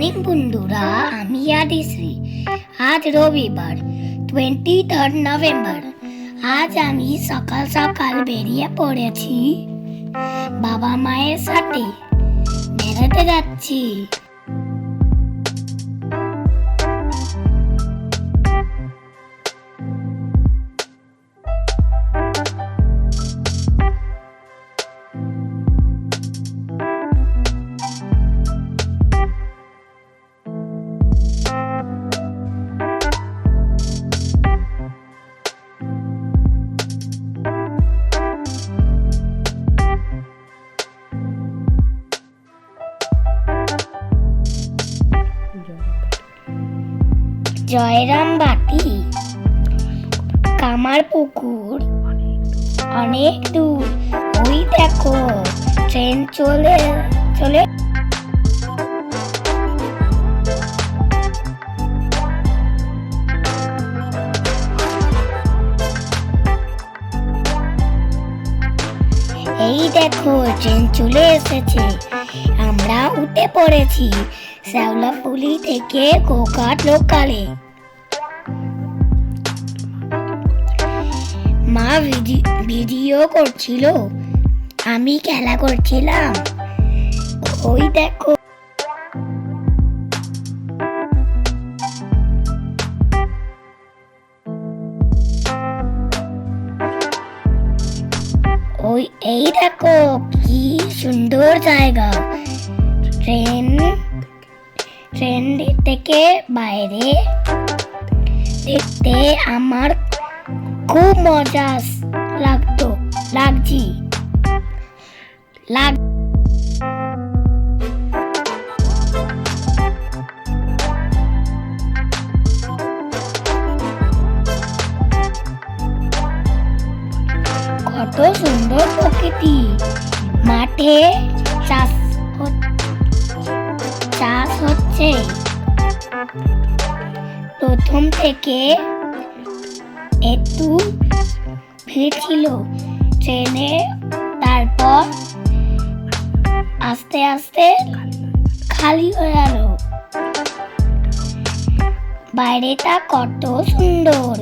Morning বন্ধুরা, আমি আদিশ্রী। আজ রবিবার 23 নভেম্বর। আজ আমি সকাল সকাল বেরিয়ে পড়েছি বাবা মায়ের সাথে বেড়াতে যাচ্ছি। জয়রামবাটি, কামারপুকুর অনেক দূর। ওই দেখো ট্রেন চলে চলে এই দেখো ট্রেন চলে এসেছে। আমরা উঠে পড়েছি শ্যাওলাফুলি থেকে গোঘাট লোকালে। মা ভিডিও করছিল, আমি খেলা করছিলাম। ওই দেখো এই দেখো কি সুন্দর জায়গা। ট্রেন থেকে বাইরে দেখতে আমার খুব মজা লাগছে। কত সুন্দর প্রকৃতি। মাঠে চাষ হচ্ছে। প্রথম থেকে একটু ভিড় ছিল ট্রেনে, তারপর আস্তে আস্তে খালি হয়ে গেল। বাইরেটা কত সুন্দর।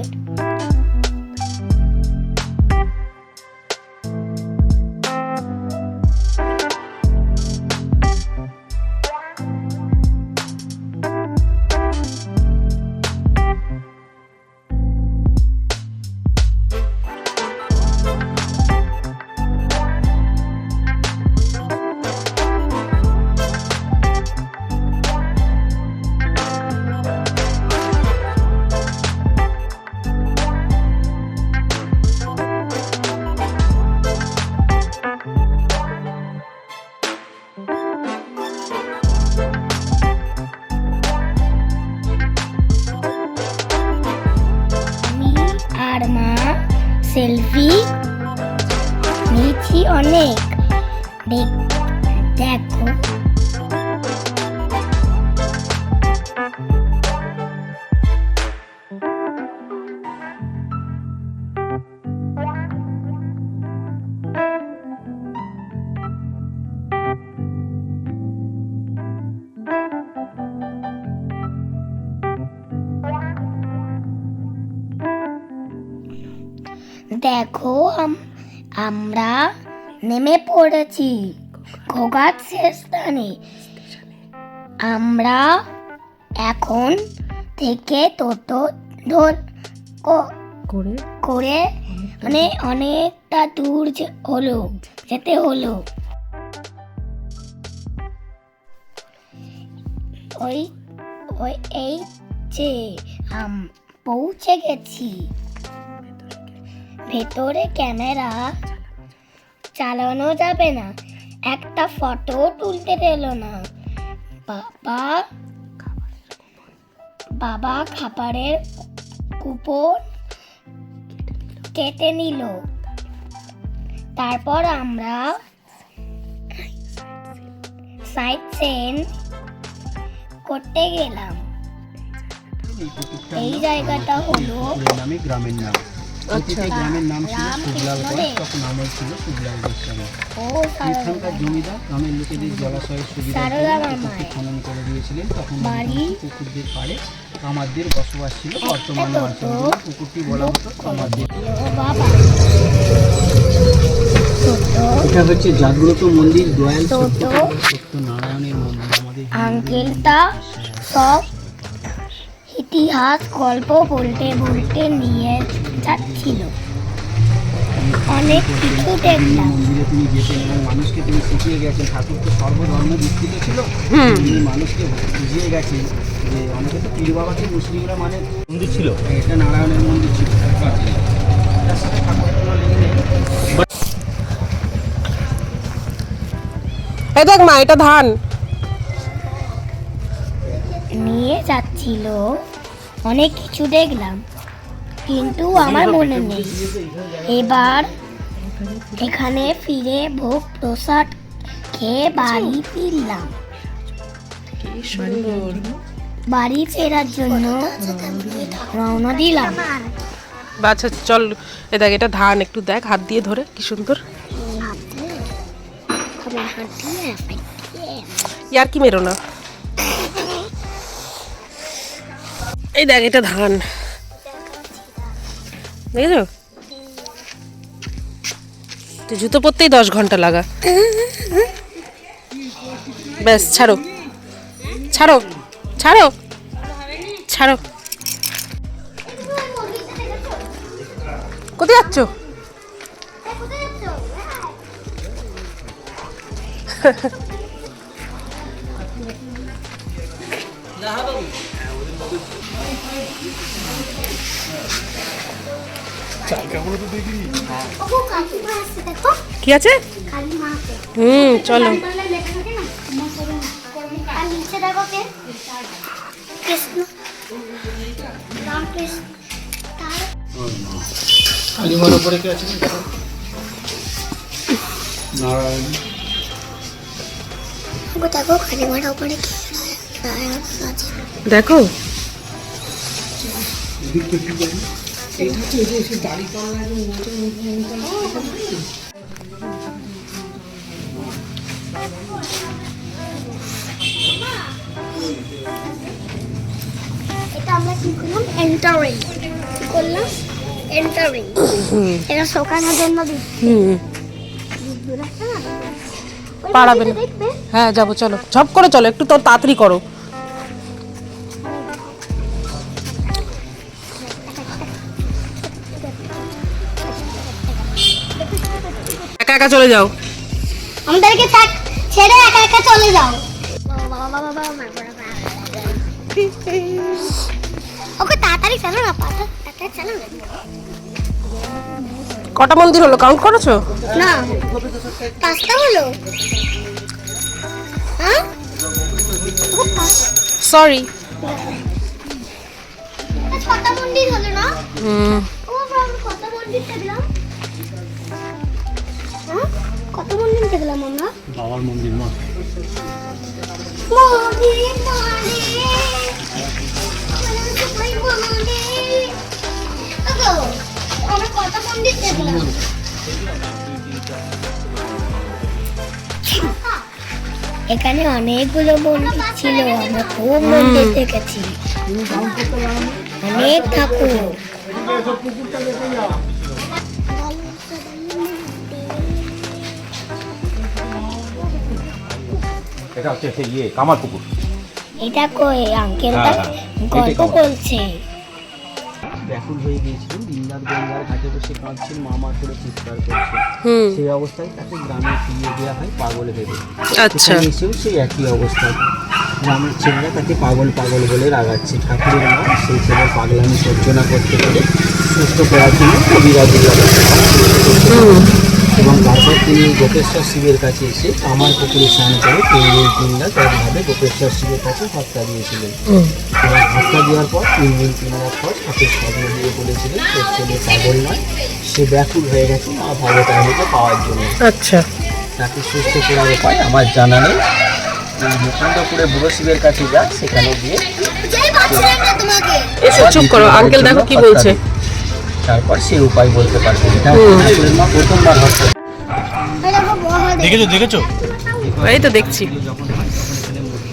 আর মা সেলফি নিয়েছি অনেক। দেখো দেখো আমরা নেমে পড়েছি গোঘাট স্টেশনে। আমরা এখন থেকে টোটো করে মানে অনেকটা দূর যেতে হলো। এই যে পৌঁছে গেছি। ভেতরে ক্যামেরা চালানো যাবে না, একটা ফটো তুলতে দিল না। বাবা খাবারের কুপন কেটে নিল। তারপর আমরা সাইট সিন করতে গেলাম। এই জায়গাটা হলো গ্রামের নাম প্রতিটি গ্রামের নাম ছিল শুভলালগড়, তখন আমল ছিল শুভলাল গোস্বামী। এখানকার জমিদার গ্রামের লোকেদের জলাশয়ের সুবিধা পুকুরটি খনন করে দিয়েছিলেন। তখন পুকুরদের পাড়ে কামারদের বসবাস ছিল। বর্তমানে অঞ্চলগুলো পুকুরটি বলা হতো কামারদের। এটা হচ্ছে জাগ্রত মন্দির, দয়াল সত্যনারায়ণের মন্দির। আমাদের আঙ্কেলটা সব ইতিহাস গল্প বলতে বলতে নিয়ে যাচ্ছিল। অনেক কিছু দেখলাম। মন্দিরে তিনি যেতেন এবং মানুষকে তিনি শিখিয়ে গেছেন। ঠাকুর তো সর্বধর্ম বিস্তৃত ছিল, তিনি মানুষকে বুঝিয়ে গেছেন যে অনেকে তো পীর বাবাকে মুসলিমরা মানে মন্দির ছিল, এটা নারায়ণের মন্দির ছিল। তার সাথে ঠাকুরের কোনো লিঙ্ক নেই। এই দেখ মা, এটা ধান নিয়ে যাচ্ছিল। অনেক কিছু দেখলাম কিন্তু আমার মনে নেই। এবার এখানে ফিরে ভোগ প্রসাদ খেয়ে বাড়ি ফিরলাম। বাড়ি ফেরার জন্য রওনা দিলাম। আচ্ছা চল, এ দেখ এটা ধান, একটু দেখ হাত দিয়ে ধরে কি সুন্দর। ইয়ার কি মেরো না। এই দেখ এটা ধান, দেখেছো? তো জুতো পরতেই 10 ঘন্টা লাগা। ব্যাস ছাড়ো ছাড়ো ছাড়ো ছাড়ো। কোথায় যাচ্ছ? কি আছে? চলো। কালীমার উপরে কি আছে? নারায়ণ। দেখো কালীমার উপরে কি আছে দেখো। এটা আমরা কি করলাম? এন্টারিং করলাম। এন্টারিং এটা শোকানোর জন্য দিচ্ছি। পারাবে না। হ্যাঁ যাবো, চলো ঝপ করে চলো, একটু তো তাড়াতাড়ি করো। একা একা চলে যাও। আমাদেরকে ছেড়ে একা একা চলে যাও। ওকে তাড়াতাড়ি চালো না, তাড়াতাড়ি চালো না। কটা মন্দির হলো কাউন্ট করেছো? না, 5টা হলো। হ্যাঁ সরি। 6টা মন্দির হলো না? কত মন্দির দেখলাম? কত মন্দির দেখলাম আমরা? বাবার মন্দির। মা আমরা কত মন্দির দেখলাম? এখানে অনেকগুলো মন্দির ছিল। আমরা খুব মন্দির দেখেছি, অনেক ঠাকুর। এটা হচ্ছে কামার পুকুর। এটা কই আঙ্কেলটা গল্প বলছে। ব্যাকুল হয়ে গিয়েছিল, দিনরাত গঙ্গার ঘাটে বসে কাঁদছেন, মামা করে চিৎকার করছে। সেই অবস্থায় তাকে গ্রামে ফিরিয়ে দেওয়া হয় পাগল ভেবে। আচ্ছা। এসেও সেই একই অবস্থায় গ্রামের ছেলেরা তাকে পাগল পাগল বলে রাগাচ্ছে। ঠাকুরের মা সেই ছেলের পাগলামি সহ্য না করতে পেরে সুস্থ করার জন্য কবিরাজের এবং তারপর তিনি গোপেশ্বর শিবের কাছে এসে কামার পুকুরে স্নান করে 3 রাত একভাবে গোপেশ্বর শিবের কাছে হত্যা দিয়েছিলেন। এবং হত্যা দেওয়ার পর 3 রাত পর তাকে স্বপ্ন দিয়ে বলেছিলেন তোর ছেলে পাগল নয়, সে ব্যাকুল হয়ে গেছে মা ভবতারিণীকে পাওয়ার জন্য। আচ্ছা। তাকে সুস্থ করার উপায় আমার জানা নেই। মুকুন্দপুরে বুড়ো শিবের কাছে যা, সেখানে গিয়ে এসো চুপ করো, আঙ্কেল দেখো কি বলছে। তারপর সে উপায় বলতে পারবে। এটা ঠাকুরের মা প্রথমবার হচ্ছে দেখেছো এই তো দেখছি। যখন হয় তখন এখানে মূর্তি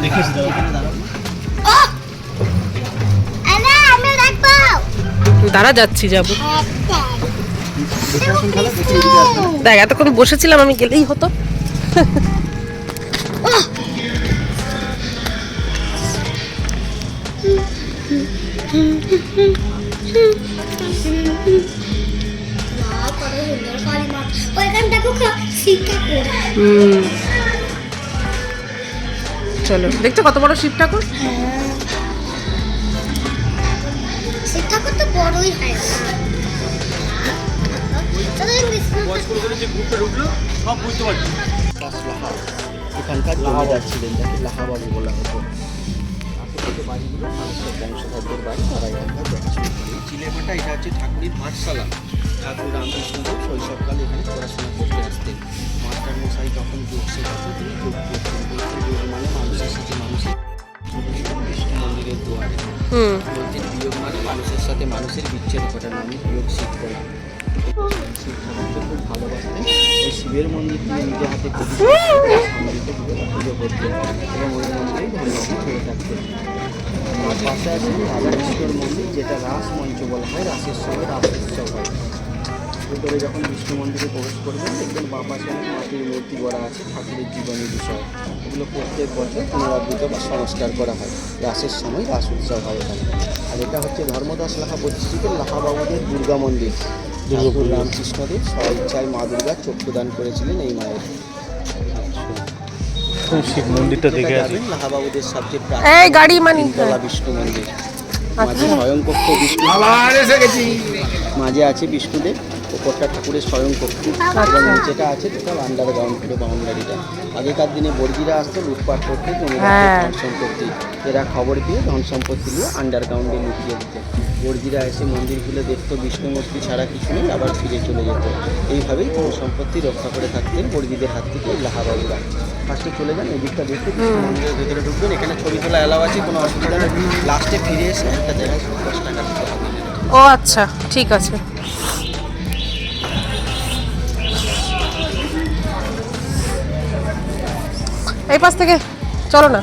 দেখেছি দাঁড়া যাচ্ছি, যাবো। দেখে আসুন, তাহলে দেখে এদিকে আসুন। দেখ এতক্ষণ বসেছিলাম, আমি গেলেই হতো। চলো, দেখছো কত বড় শিব ঠাকুর? শিব ঠাকুর তো বড়ই হয়। এখানকার জমিদার ছিলেন, যাকে লাহাবাবু বলা হতো। আশেপাশে বাড়িগুলো মানুষের বংশধরদের বাড়ি, তারা এখানকার দেখাশোনা করে। চিলেমাটা এটা হচ্ছে ঠাকুরের পাঠশালা। ঠাকুর রামকৃষ্ণদেব শৈশবকালে এখানে পড়াশোনা করতে আসতেন। মাস্টার মশাই তখন যোগ শেখাতে তিনি যোগ করতেন। বলতেন যোগ মানে মানুষের সাথে মানুষের, বিষ্ণু মন্দিরের দুয়ারে। বলতেন বিয়োগ মানে মানুষের সাথে মানুষের বিচ্ছেদ ঘটানো, আমি বিয়োগ শিখ করি। শিব ঠাকুরকে খুব ভালোবাসতেন। এই শিবের মন্দির তিনি নিজে হাতে পুজো করতেন এবং ওই মন্দিরেই ধন্যবাদ হয়ে থাকতেন। তার পাশে আছে রাধাকৃষ্ণের মন্দির, যেটা রাস মঞ্চ বলা হয়। রাসের সঙ্গে রাস উৎসব হয়। ভিতরে যখন বিষ্ণু মন্দিরে প্রবেশ করবেন, দেখবেন বাঁ পাশে অনেক মাটির মূর্তি গড়া আছে ঠাকুরের জীবনী বিষয়। এগুলো প্রত্যেক বছর পুনরাবৃত বা সংস্কার করা হয়। রাসের সময় রাস উৎসব হয় এখানে। আর এটা হচ্ছে ধর্মদাস লাহা বৈশিষ্ট্যের লাহাবাবুদের দুর্গা মন্দির। ঠাকুর রামকৃষ্ণদেব স্বইচ্ছায় মা দুর্গার চক্ষুদান করেছিলেন এই মায়ের। শিব মন্দিরটা দেখে আসি। লাহাবাবুদের সবচেয়ে এই গাড়ি মানে প্রাচীন বিষ্ণু মন্দির। মাঝে স্বয়ংকক্ষ বিষ্ণু, মাঝে আছে বিষ্ণুদেব, ওপরটা ঠাকুরের স্বয়ংকক্ষ এবং নিচেটা আছে টোটাল আন্ডারগ্রাউন্ড পুরো বাউন্ডারিটা। আগেকার দিনে বর্গিরা আসতো লুটপাট করতে জমিদারদের ধন সম্পত্তি। এরা খবর পেয়ে ধন সম্পত্তি নিয়ে আন্ডারগ্রাউন্ডে লুকিয়ে দিত। বর্গিরা এসে মন্দির খুলে দেখতো বিষ্ণু মূর্তি ছাড়া কিছু নেই, আবার ফিরে চলে যেত। এইভাবেই ধন সম্পত্তি রক্ষা করে থাকতেন বর্গিদের হাত থেকে লাহাবাবুরা। ফার্স্টে চলে যান, এদিকটা দেখতে বিষ্ণু মন্দিরের ভেতরে ঢুকবেন। এখানে ছবি তোলা অ্যালাউ আছে, কোনো অসুবিধা নেই। লাস্টে ফিরে এসে একটা জায়গায় 10 টাকা দিতে হবে। ও আচ্ছা, ঠিক আছে। এই পাশ থেকে চলো না।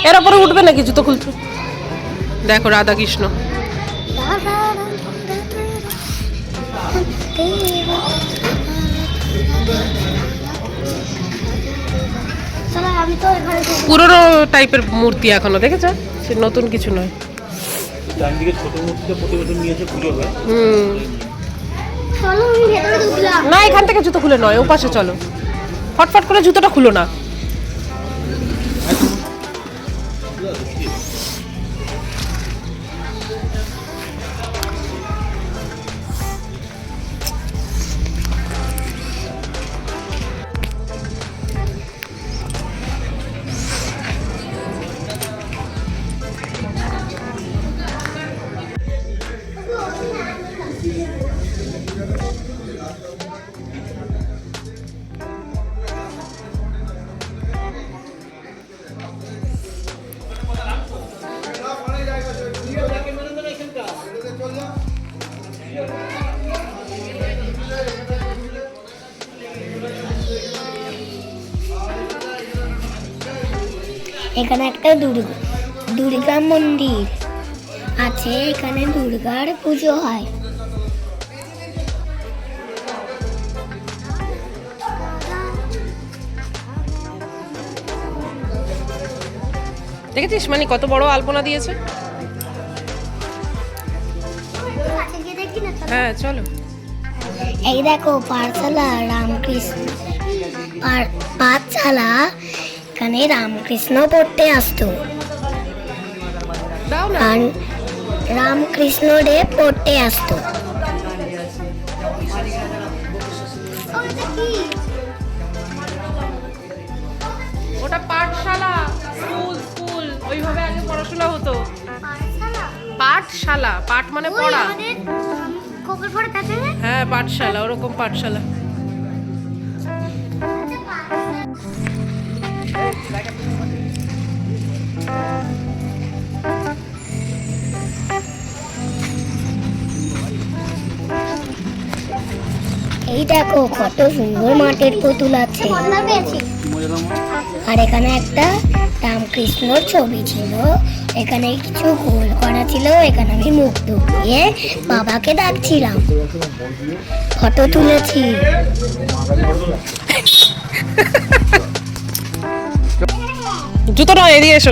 এর উপরে উঠবে নাকি? জুতো খুলছো। দেখো রাধা কৃষ্ণ। পুরনো টাইপের মূর্তি এখনো, দেখেছো? সে নতুন কিছু নয়। ডান দিকে ছোট মূর্তিটা প্রতি বছর নিয়ে এসে পুজো হয়। না, এখান থেকে জুতো খুলে নয়, ও পাশে চলো। ফটফট করে জুতোটা খুলো না। এখানে একটা দুর্গা মন্দির আছে। এখানে দুর্গার পুজো হয়। দেখেছিস মানে কত বড় আলপনা দিয়েছে? হ্যাঁ চলো। এই দেখো পাঠশালা রামকৃষ্ণ পাঠশালা। এখানে রামকৃষ্ণ পড়তে আসতো। দাও না। আর রামকৃষ্ণ দেব পড়তে আসতো। ওটা পাঠশালা, স্কুল। ওইভাবে আগে পড়াশোনা হতো। পাঠশালা, পাঠ মানে পড়া। কোকের পরে থাকে হ্যাঁ পাঠশালা, ওরকম পাঠশালা। এই দেখো কত সুন্দর মাটির পুতুল আছে। আর এখানে একটা রামকৃষ্ণর ছবি ছিল, এখানে কিছু গোল করা ছিল, এখানে আমি মুখ ঢুকিয়ে বাবাকে ডাকছিলাম, ফটো তুলেছি। জুতো নয়, এদিকে এসো।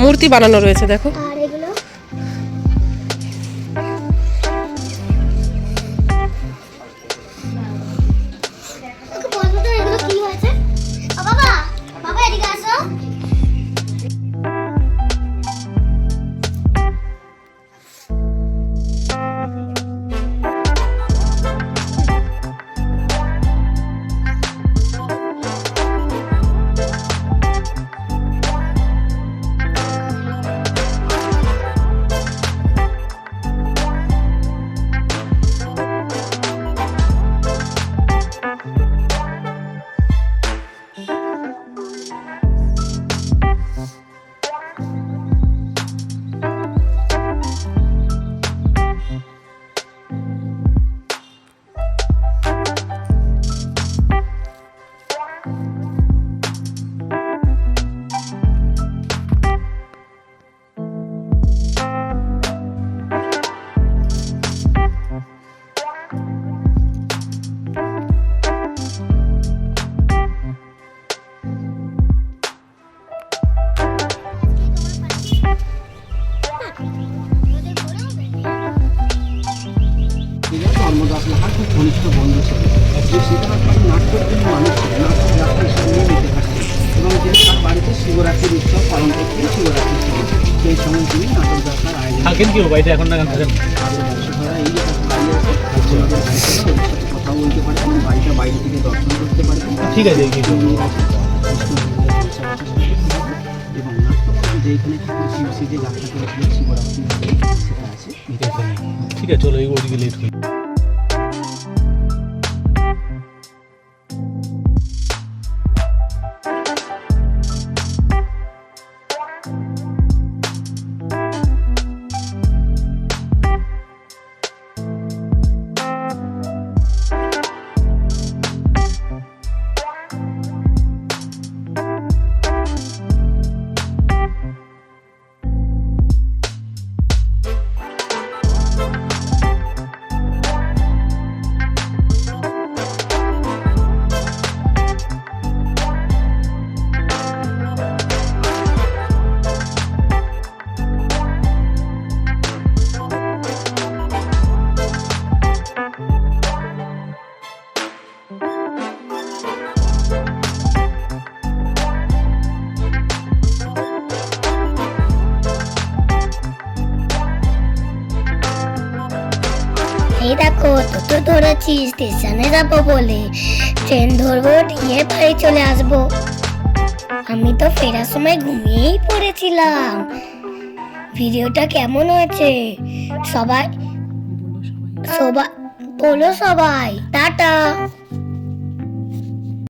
মূর্তি বানানো রয়েছে দেখো। আর এগুলো এগুলো কি হয়েছে? বাবা, বাবা এদিকে আসো। ধর্মদাস লাহার খুব ঘনিষ্ঠ বন্ধু ছিল। সীতানাথ নাট্যের জন্য মানুষ ছিলেন, নাটক যাত্রা হিসেবে নিয়ে থাকতেন এবং তিনি তার বাড়িতে শিবরাত্রির উৎসব পালন করতেন। শিবরাত্রি ছিল সেই সময় তিনি নাটক যাত্রার আয়োজন থাকেন কি বাড়িতে এখন না থাকেন? দর্শকরা এই যে কথা বলতে পারবেন, বাড়িটা বাইরে থেকে দর্শন করতে পারবেন। ঠিক আছে এই কিছু এবং নাট্যমন্ত্র যেখানে ঠাকুর শিবশ্রী যে যাত্রা করেছিলেন শিবরাত্রি সেটা আছে। ঠিক আছে, চলো এই ওদিকে লেট হয়ে। এই দেখো তো ধরেছি স্টেশনে যাবো বলে, ট্রেন ধরবো, দিয়ে বাড়ি চলে আসবো। আমি তো ফেরার সময় ঘুমিয়েই পড়েছিলাম। ভিডিওটা কেমন হয়েছে সবাই বলো, সবাই টাটা।